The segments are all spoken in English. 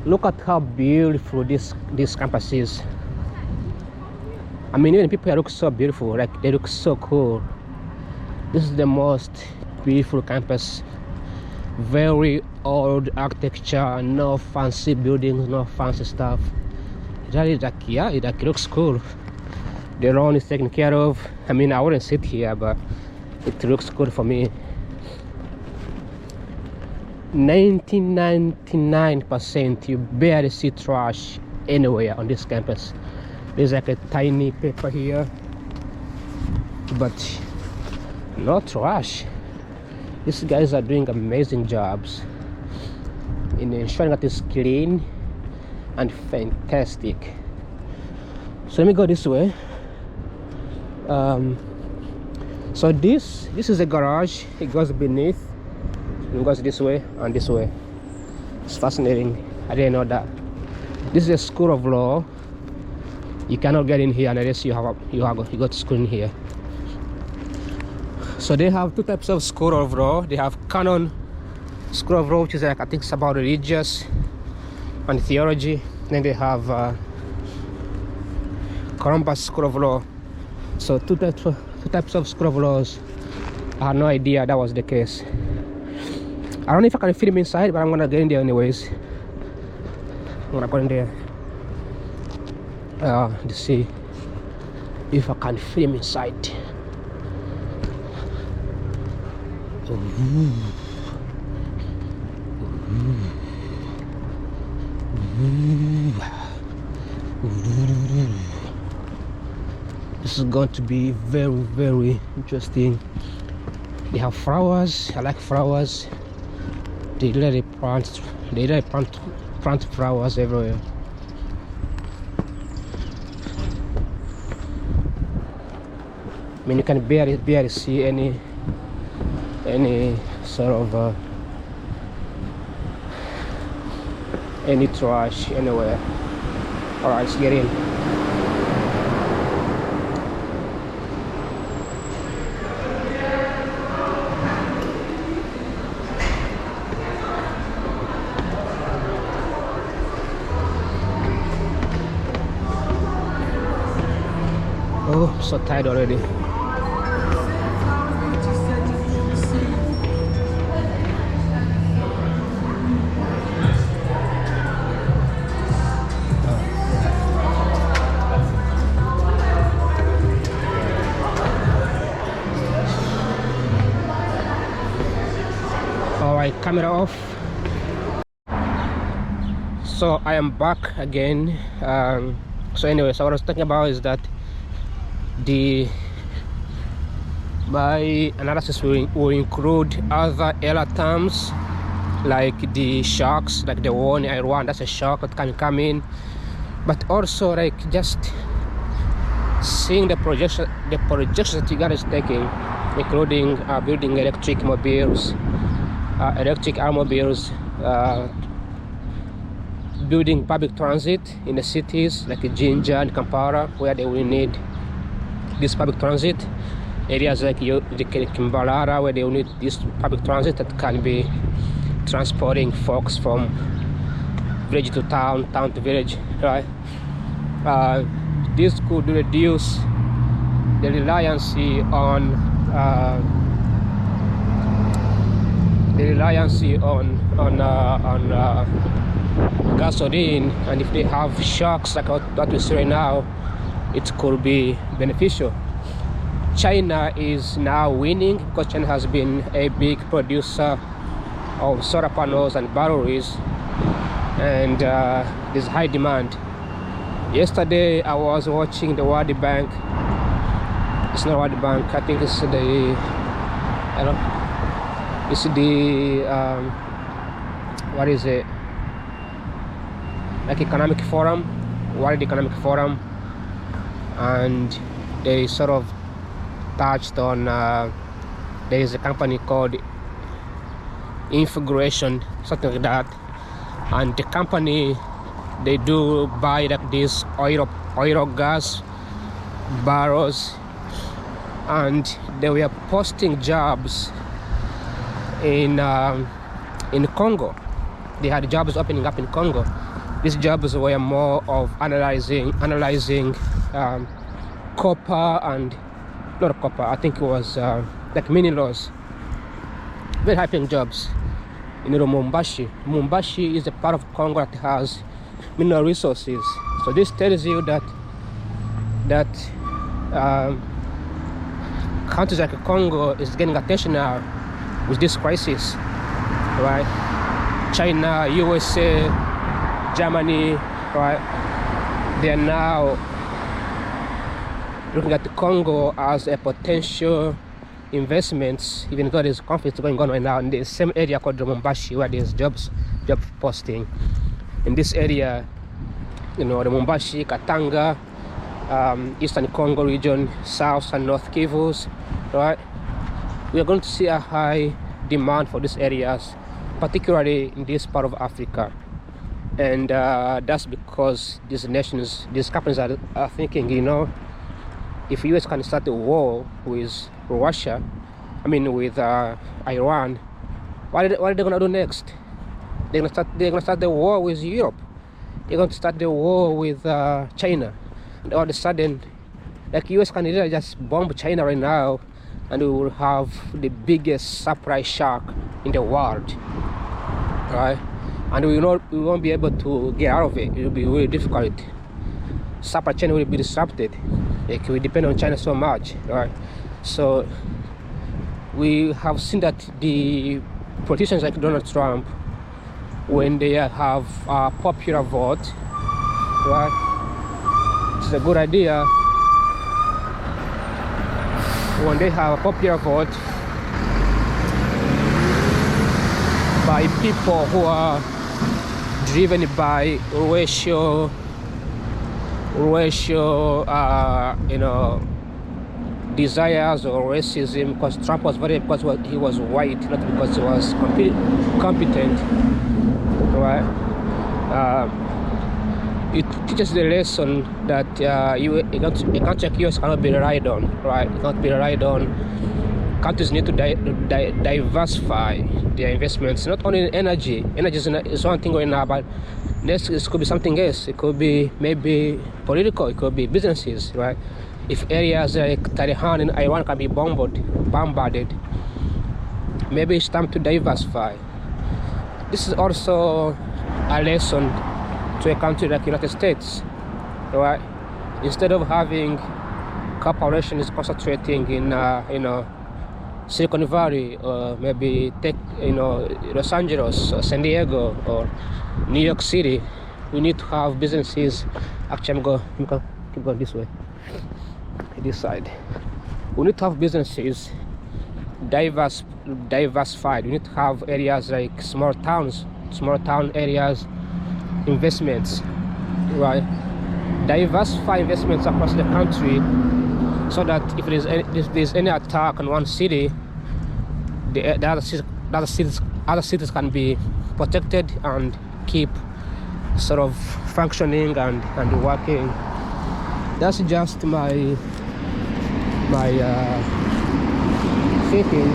Look at how beautiful this campus is. I mean, even people here look so beautiful, like they look so cool. This is the most beautiful campus. Very old architecture, no fancy buildings, no fancy stuff. Really, like, yeah, it looks cool. The lawn is taken care of. I mean, I wouldn't sit here, but it looks good for me. 99% you barely see trash anywhere on this campus. There's like a tiny paper here, but no trash. These guys are doing amazing jobs in ensuring that it's clean and fantastic. So let me go this way. So this is a garage. It goes beneath. It goes this way and this way. It's fascinating. I didn't know that. This is a school of law. You cannot get in here unless you go to school in here. So they have two types of school of law. They have canon school of law, which is like, I think it's about religious and theology. Then they have Columbus school of law. So two types of school of laws. I had no idea that was the case. I don't know if I can fit him inside, but I'm gonna get in there anyways. I'm gonna go in there to see if I can fit him inside. This is going to be very, very interesting. They have flowers. I like flowers. They really plant flowers everywhere. I mean, you can barely see any sort of any trash anywhere. All right, let's get in. Oh, I'm so tired already. Alright, camera off. So I am back again. So anyway, so what I was talking about is that my analysis will include other error terms like the shocks, like the one in Iran, that's a shock that can come in, but also like just seeing the projections that you guys is taking, including building electric automobiles, building public transit in the cities like Jinja and Kampala, where they will need this public transit. Areas like Kimbalara, where they will need this public transit that can be transporting folks from village to town, town to village, right? This could reduce the reliance on gasoline, and if they have shocks like what we see right now, it could be beneficial. China is now winning because China has been a big producer of solar panels and batteries, and there's high demand. Yesterday I was watching the World Bank. It's not World Bank, I think it's the what is it, like economic forum, World Economic Forum, and they sort of touched on there is a company called Infiguration, something like that, and the company, they do buy like these oil gas barrels, and they were posting jobs in Congo. They had jobs opening up in Congo, These jobs were more of analyzing copper and not copper. I think it was like minerals. Very high paying jobs. In Lubumbashi. Lubumbashi is a part of Congo that has mineral resources. So this tells you that countries like Congo is getting attention now with this crisis, right? China, USA, Germany, right? They are now looking at the Congo as a potential investments, even though there's conflict going on right now in the same area called Lubumbashi, where there's job posting. In this area, you know, Lubumbashi, Katanga, Eastern Congo region, South and North Kivus, right? We are going to see a high demand for these areas, particularly in this part of Africa. And that's because these nations, these companies are thinking, you know, if US can start a war with Russia, with Iran, what are they gonna do next? They're gonna start the war with Europe. They're going to start the war with China. And all of a sudden, like US can either just bomb China right now, and we will have the biggest supply shock in the world, right? And we won't be able to get out of it. It will be really difficult. Supply chain will be disrupted. Like, we depend on China so much, right? So we have seen that the politicians like Donald Trump, when they have a popular vote, right? It's a good idea. When they have a popular vote by people who are driven by racial, desires or racism, because Trump was voted because he was white, not because he was competent, right? It teaches the lesson that a country like US cannot be relied on, right? It cannot be relied on. Countries need to diversify their investments, not only in energy. Energy is one thing right now, but next it could be something else. It could be maybe political, it could be businesses, right? If areas like Tehran and Iran can be bombarded, maybe it's time to diversify. This is also a lesson to a country like United States, right? Instead of having corporations concentrating in Silicon Valley, or maybe Los Angeles or San Diego or New York City, we need to have businesses. Actually, keep going this way, this side. We need to have businesses diversified. We need to have areas like small town areas, investments, right? Diversify investments across the country, so that if there's any attack on one city, the other cities can be protected and keep sort of functioning and working. That's just my thinking.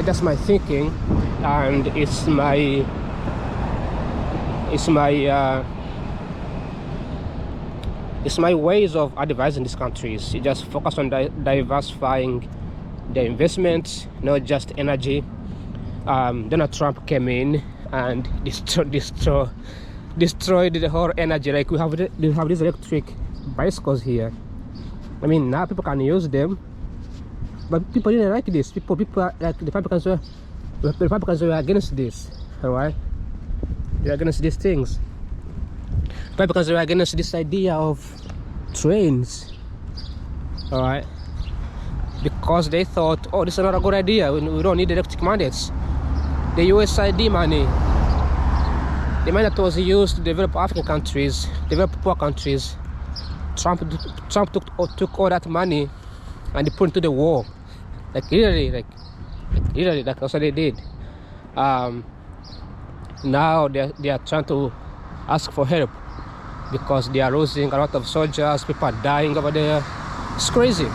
That's my thinking, and it's my ways of advising these countries. You just focus on diversifying their investments, not just energy. Donald Trump came in and destroyed the whole energy. Like we have these electric bicycles here. Now people can use them, but people didn't like this. People like the Republicans were against this. All right, they're against these things. Republicans were against this idea of trains. All right, because they thought, oh, this is not a good idea. We don't need electric mandates. The USAID money, the money that was used to develop African countries, develop poor countries, Trump took all that money and he put into the war. Like literally, that's what they did. Now they are trying to ask for help because they are losing a lot of soldiers. People are dying over there. It's crazy.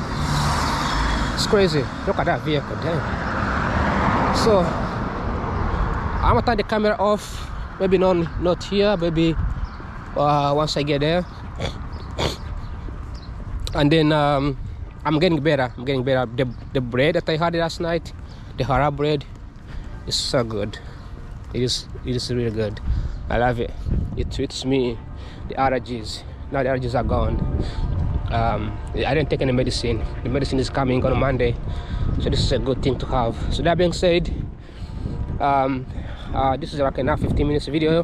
It's crazy. Look at that vehicle, damn. So I'm gonna turn the camera off. Maybe not here. Maybe once I get there. And then I'm getting better. The bread that I had last night, the hara bread, is so good. It is really good. I love it. It treats me. The allergies. Now the allergies are gone. I didn't take any medicine. The medicine is coming on Monday, so this is a good thing to have. So that being said, this is like a 15 minutes video.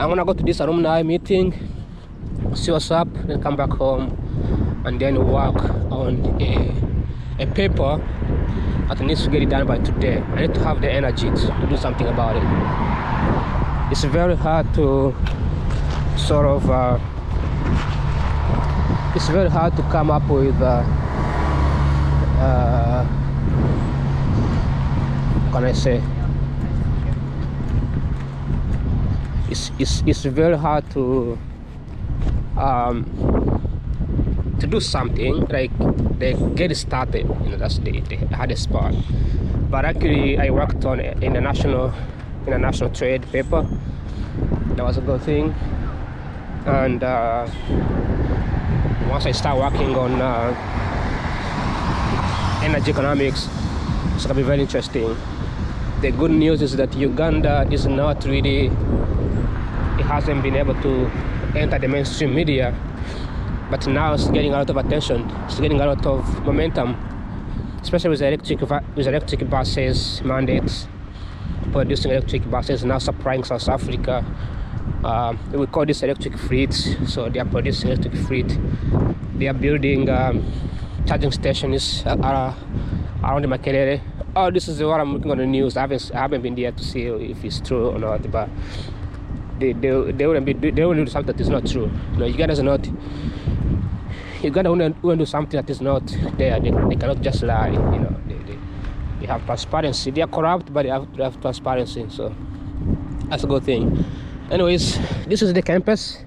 I'm gonna go to this alumni meeting, see what's up, then come back home, and then work on a paper that needs to get it done by today. I need to have the energy to do something about it. It's very hard to sort of it's very hard to come up with what can I say? It's very hard to do something like they get started. You know, that's the hardest part. But actually, I worked on international trade paper. That was a good thing. And once I start working on energy economics, it's gonna be very interesting. The good news is that Uganda is not really, it hasn't been able to enter the mainstream media, but now it's getting a lot of attention. It's getting a lot of momentum, especially with electric buses mandates. Producing electric buses now supplying South Africa. We call this electric fleet. So they are producing electric fleet. They are building charging stations around the Makerere. Oh, this is what I'm looking on the news. I haven't been there to see if it's true or not, but they wouldn't do something that is not true. You know, Uganda wouldn't do something that is not there. They cannot just lie. You know, they have transparency. They are corrupt, but they have transparency. So that's a good thing. Anyways, this is the campus.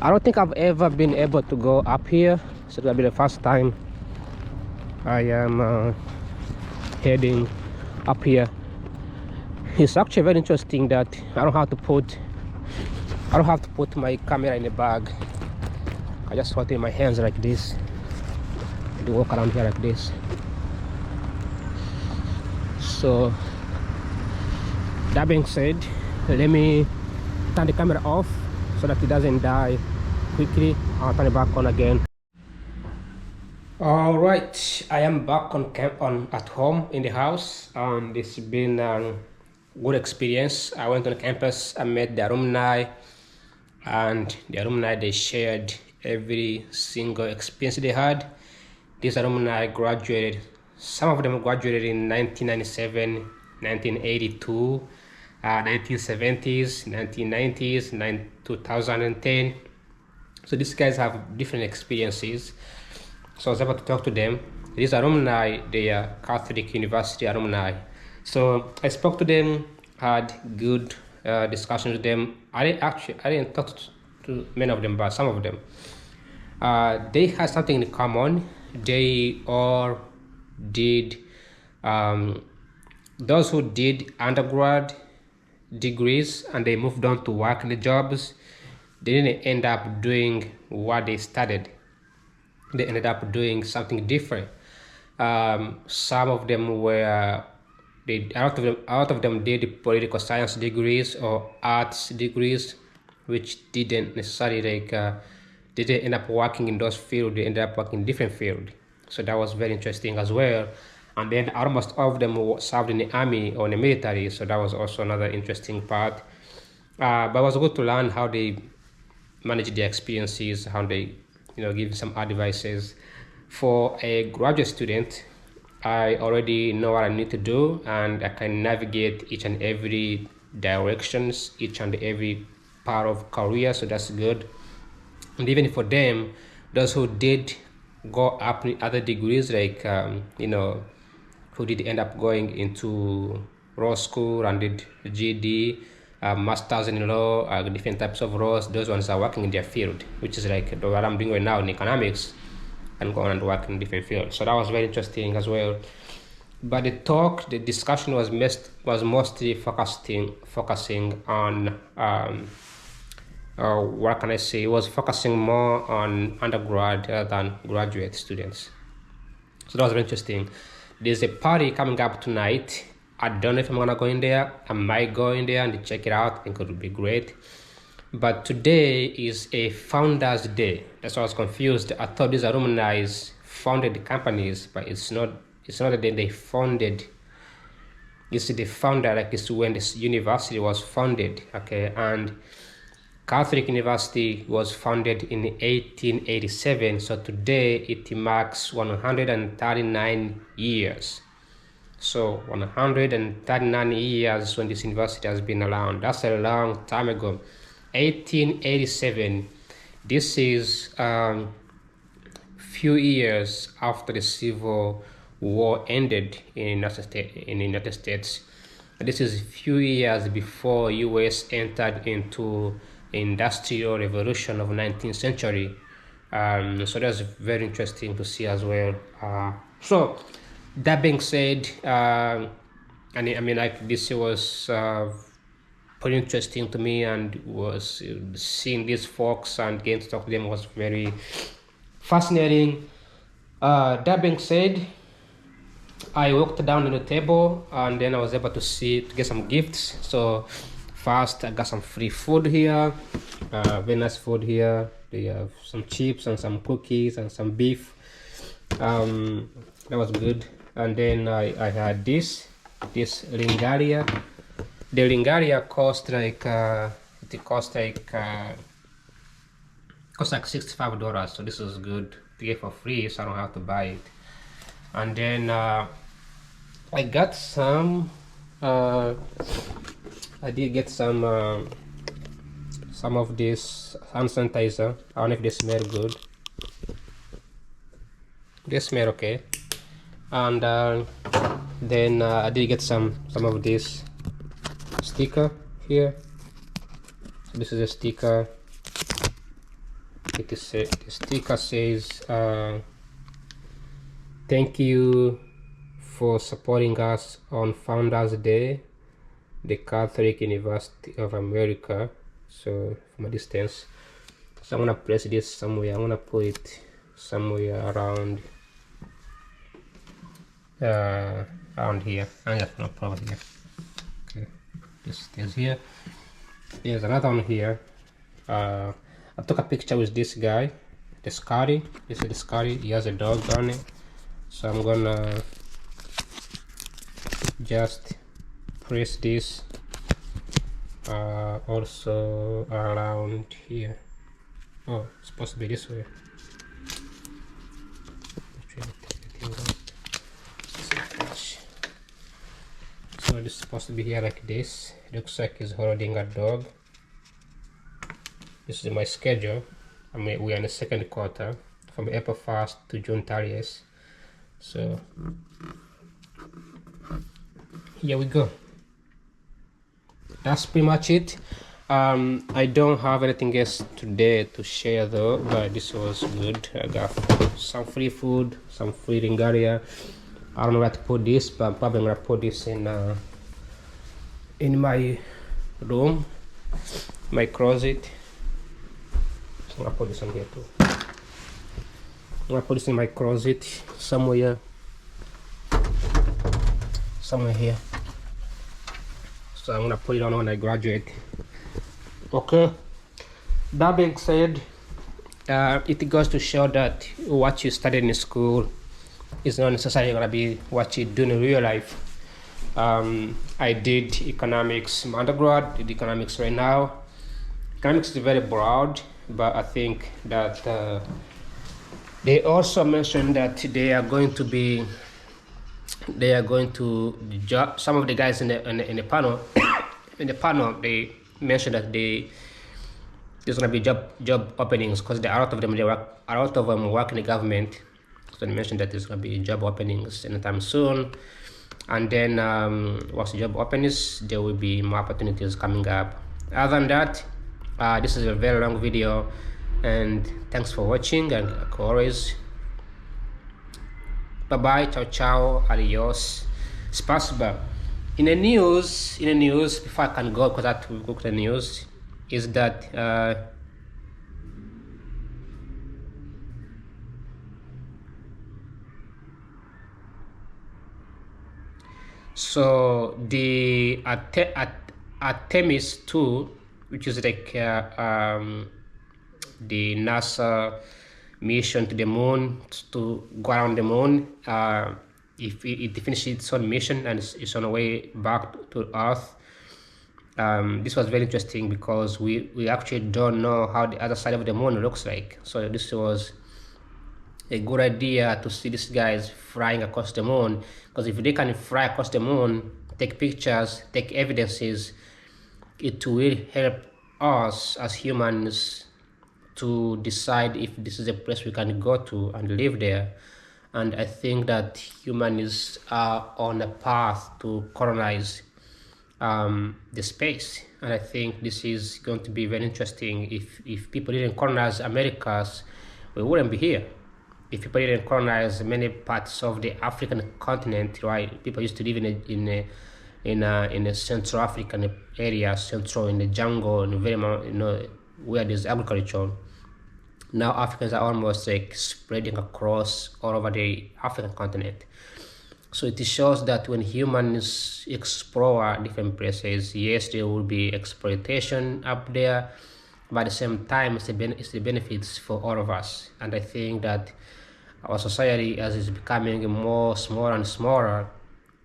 I don't think I've ever been able to go up here, so it'll be the first time I am heading up here. It's actually very interesting that I don't have to put my camera in a bag. I just hold it in my hands like this. I do walk around here like this. So that being said, let me turn the camera off so that it doesn't die quickly. I'll turn it back on again. All right, I am back at home in the house, and it's been a good experience. I went on campus, I met the alumni, and the alumni, they shared every single experience they had. These alumni graduated, some of them graduated in 1997, 1982, 1970s, 1990s, 2010. So these guys have different experiences. So I was able to talk to them. These alumni, they are Catholic University alumni. So I spoke to them, had good discussions with them. I didn't talk to many of them, but some of them. They had something in common. They all did, those who did undergrad degrees and they moved on to work in the jobs, they didn't end up doing what they studied. They ended up doing something different. Some of them were, a lot of them did political science degrees or arts degrees, which didn't necessarily they didn't end up working in those fields. They ended up working in different fields. So that was very interesting as well. And then almost all of them served in the army or in the military. So that was also another interesting part. But it was good to learn how they manage their experiences, how they, give some advices. For a graduate student, I already know what I need to do, and I can navigate each and every directions, each and every part of career. So that's good. And even for them, those who did go up in other degrees, like who did end up going into law school and did GED, masters in law, different types of laws, those ones are working in their field, which is like what I'm doing right now in economics. and go on and work in different fields. So that was very interesting as well. But the discussion was mostly focusing on what can I say? It was focusing more on undergrad rather than graduate students. So that was very interesting. There's a party coming up tonight. I don't know if I'm gonna go in there. I might go in there and check it out. I think it would be great. But today is a founders day. That's why I was confused. I thought these alumni founded companies, but it's not that they founded. You see, the founder, like it's when this university was founded, okay? And Catholic University was founded in 1887, so today it marks 139 years. So 139 years when this university has been around. That's a long time ago. 1887. This is few years after the Civil War ended in the United States. This is few years before US entered into Industrial Revolution of 19th century. So that's very interesting to see as well. So that being said, I mean like this was pretty interesting to me, and was seeing these folks and getting to talk to them was very fascinating. That being said, I walked down to the table and then I was able to get some gifts. So first, I got some free food here, very nice food here. They have some chips and some cookies and some beef. That was good. And then I had this Lingaria. The Lingaria cost like $65. So this is good to get for free, so I don't have to buy it. And then I got some. I did get some of this hand sanitizer. I don't know if they smell good. They smell okay. And then I did get some of this sticker here. So this is a sticker. The sticker says thank you for supporting us on Founders Day, the Catholic University of America. So from a distance, so I'm gonna place this somewhere. I'm gonna put it somewhere around here. I'm just gonna put it here. Okay, this stays here. There's another one here. I took a picture with this guy, the Scotty. This is the Scotty. He has a dog on it. So I'm gonna just press this also around here. Oh, it's supposed to be this way. So this is supposed to be here like this. It looks like he's holding a dog. This is my schedule. I mean, we are in the second quarter from April 1st to June 30th. So here we go. That's pretty much it. I don't have anything else today to share though, but this was good. I got some free food, some free Lingaria. I don't know where to put this, but I'm probably gonna put this in my room, my closet. So I'm gonna put this on here too. I'm gonna put this in my closet somewhere here. So I'm gonna put it on when I graduate. Okay, that being said, it goes to show that what you studied in school is not necessarily gonna be what you do in real life. I did economics in undergrad, did economics right now. Economics is very broad, but I think that they also mentioned that they are going to some of the guys in the panel they mentioned that there's gonna be job openings, because a lot of them work in the government. So they mentioned that there's gonna be job openings anytime soon, and then once the job opens, there will be more opportunities coming up. Other than that, this is a very long video, and thanks for watching, and like always, Bye bye, ciao ciao, adios, spasiba. In the news, before I can go, because I have to go to the news, is that so the Artemis 2, which is like the NASA mission to the moon, to go around the moon, if it finishes its own mission and it's on the way back to Earth. This was very interesting because we actually don't know how the other side of the moon looks like. So this was a good idea to see these guys flying across the moon, because if they can fly across the moon, take pictures, take evidences, it will help us as humans to decide if this is a place we can go to and live there. And I think that humans are on a path to colonize the space, and I think this is going to be very interesting. If people didn't colonize Americas, we wouldn't be here. If people didn't colonize many parts of the African continent, right? People used to live in a Central African area, central in the jungle, in very where there's agriculture. Now Africans are almost like spreading across all over the African continent. So it shows that when humans explore different places, yes, there will be exploitation up there, but at the same time, it's the benefits for all of us. And I think that our society, as it's becoming more smaller and smaller,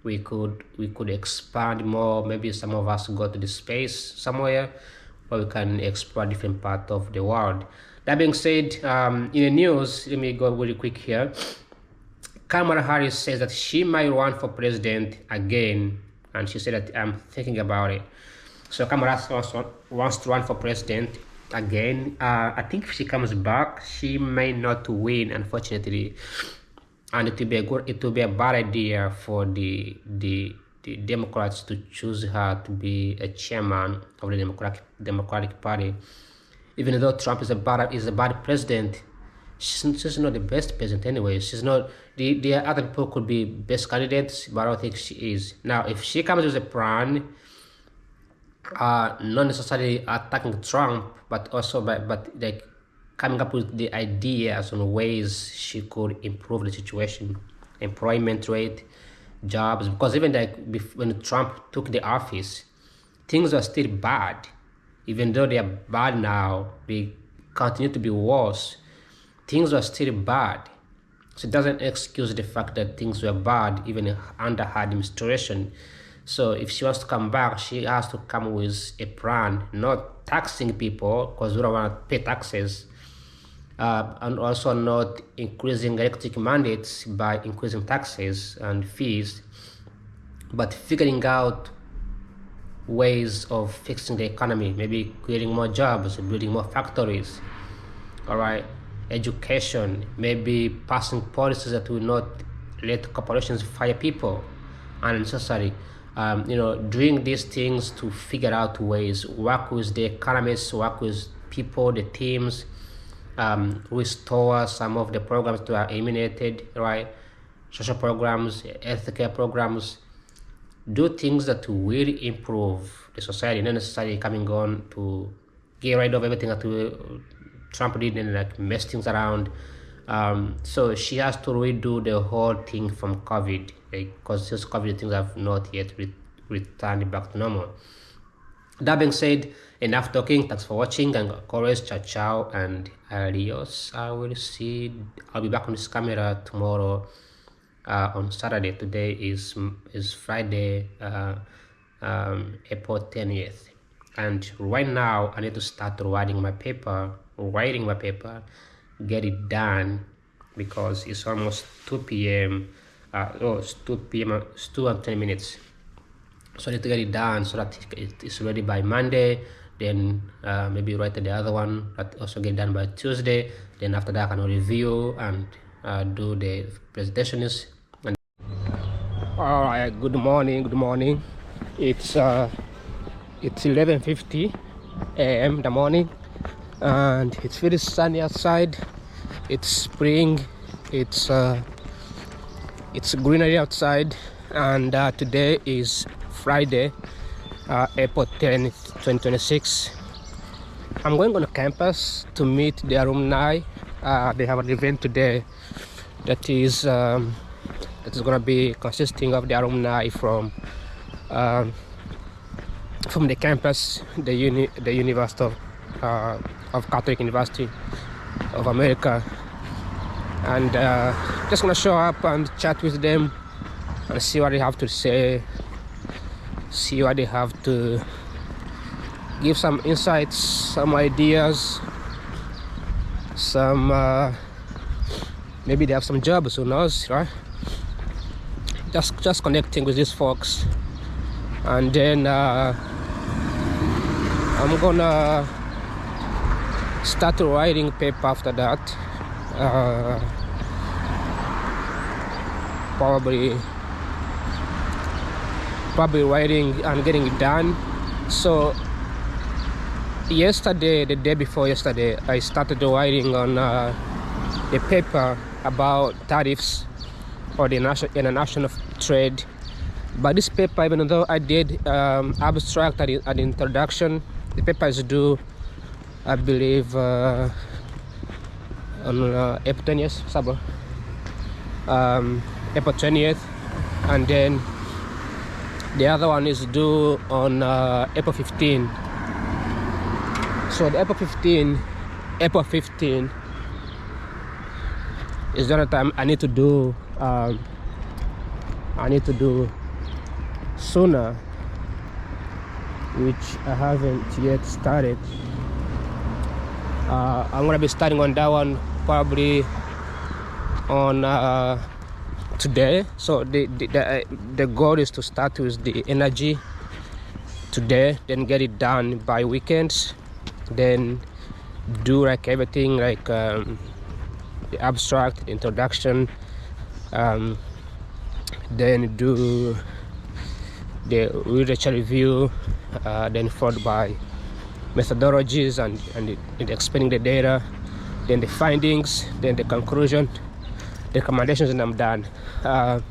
we could expand more. Maybe some of us go to the space somewhere where we can explore different parts of the world. That being said, in the news, let me go really quick here. Kamala Harris says that she might run for president again, and she said that I'm thinking about it. So Kamala wants to run for president again. I think if she comes back, she may not win, unfortunately, and it will be a bad idea for the Democrats to choose her to be a chairman of the Democratic Party. Even though Trump is a bad president, she's not the best president anyway. She's not. The other people could be best candidates, but I don't think she is. Now, if she comes with a plan, not necessarily attacking Trump, but also but like coming up with the ideas on ways she could improve the situation, employment rate, jobs. Because even like when Trump took the office, things are still bad. Even though they are bad now, they continue to be worse. Things are still bad. So it doesn't excuse the fact that things were bad even under her administration. So if she wants to come back, she has to come with a plan, not taxing people, because we don't want to pay taxes, and also not increasing electric mandates by increasing taxes and fees, but figuring out ways of fixing the economy, maybe creating more jobs, building more factories, all right, education, maybe passing policies that will not let corporations fire people unnecessarily. Doing these things to figure out ways, work with the economists, work with people, the teams, restore some of the programs that are eliminated, right? Social programs, healthcare programs, do things that will improve the society, not necessarily coming on to get rid of everything that Trump did and like mess things around. So she has to redo the whole thing from COVID, because since COVID things have not yet returned back to normal. That being said, enough talking. Thanks for watching, and always ciao ciao and adios. I'll be back on this camera tomorrow. On Saturday. Today is Friday, April 20th, and right now I need to start writing my paper, get it done, because it's almost 2 p.m. It's 2 p.m. It's 2 and 10 minutes, so I need to get it done so that it's ready by Monday. Then maybe write the other one, but also get done by Tuesday. Then after that I can review and do the presentations. All right, good morning. It's 11:50 a.m. in the morning, and it's very sunny outside. It's spring. It's It's greenery outside, and today is Friday, April 10th, 2026. I'm going on the campus to meet the alumni. They have an event today that is going to be consisting of the alumni from the campus, the University of Catholic University of America, and just gonna show up and chat with them and see what they have to say, see what they have to give, some insights, some ideas, some maybe they have some jobs, who knows, right? Just connecting with these folks, and then I'm gonna start writing paper after that. Probably writing and getting it done. So yesterday, the day before yesterday, I started writing on a paper about tariffs for the international trade. But this paper, even though I did abstract at the introduction, the paper is due, I believe, on April 20th, April 20th, and then the other one is due on April 15. So the April 15 is the other time I need to do. I need to do sooner, which I haven't yet started. I'm gonna be starting on that one probably on today. So the goal is to start with the energy today, then get it done by weekends, then do like everything, like the abstract, the introduction, then do the literature review, then followed by methodologies and explaining the data, then the findings, then the conclusion, the recommendations, and I'm done. I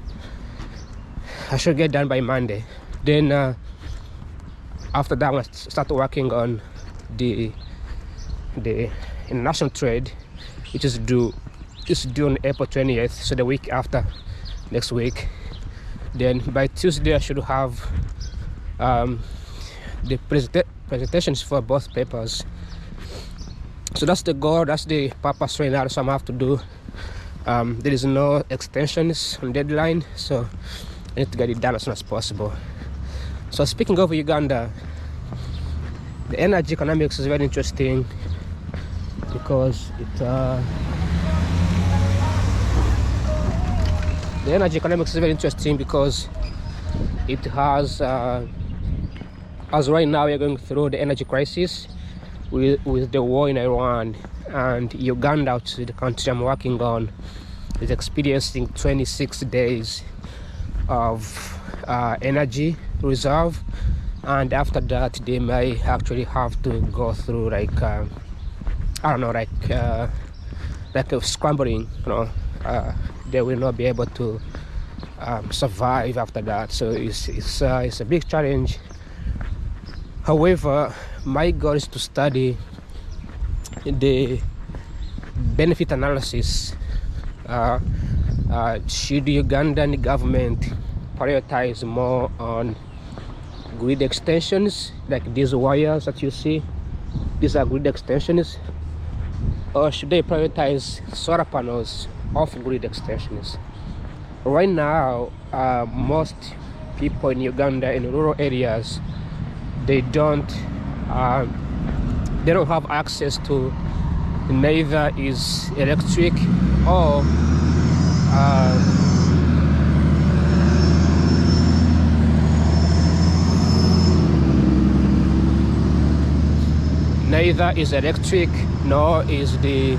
should get done by Monday. Then after that, I'm gonna start working on the international trade, which is due on April 20th, so the week after next week. Then by Tuesday I should have the presentations for both papers. So that's the goal, that's the purpose right now. So I'm have to do. There is no extensions on deadline, so I need to get it done as soon as possible. So speaking of Uganda, the energy economics is very interesting because the energy economics is very interesting because it has, as right now we're going through the energy crisis with the war in Iran, and Uganda, which is the country I'm working on, is experiencing 26 days of energy reserve, and after that they may actually have to go through like I don't know, like a scrambling, they will not be able to survive after that. So it's a big challenge. However, my goal is to study the benefit analysis. Should the Ugandan government prioritize more on grid extensions, like these wires that you see? These are grid extensions. Or should they prioritize solar panels off grid extensions? Right now, most people in Uganda, in rural areas, they don't have access to neither is electric or neither is electric nor is the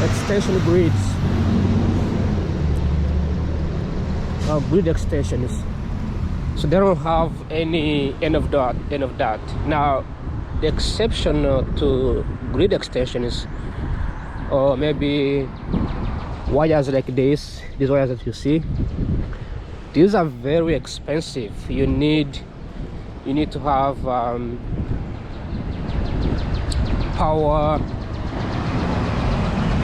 extension grids, grid extensions. So they don't have any of that. Now, the exception to grid extensions, or maybe wires like these wires that you see. These are very expensive. You need to have power,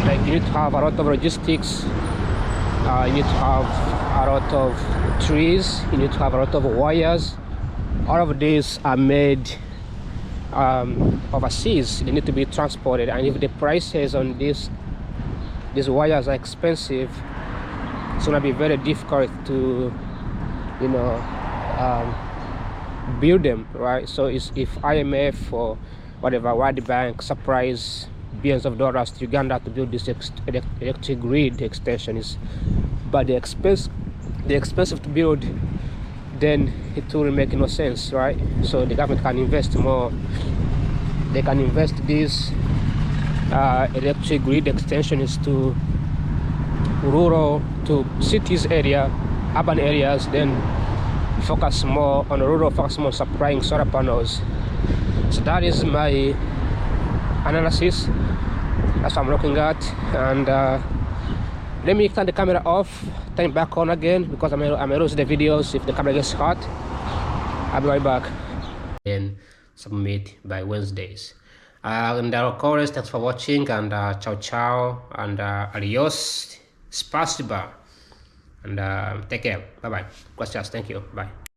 like you need to have a lot of logistics, you need to have a lot of trees, you need to have a lot of wires. All of these are made overseas. They need to be transported, and if the prices on these wires are expensive, it's gonna be very difficult to build them, right? So if IMF or whatever World Bank supplies billions of dollars to Uganda to build this electric grid extensions, but the expensive to build, then it will make no sense, right? So the government can invest more. They can invest these electric grid extensions to rural, to cities area, urban areas, then focus more on rural, focus more on supplying solar panels. So that is my analysis. That's what I'm looking at. And let me turn the camera off, turn it back on again, because I may lose the videos if the camera gets hot. I'll be right back. And submit by Wednesdays. And of course, thanks for watching, and ciao ciao, and adios, spasiba, and take care. Bye bye. Gracias. Thank you. Bye.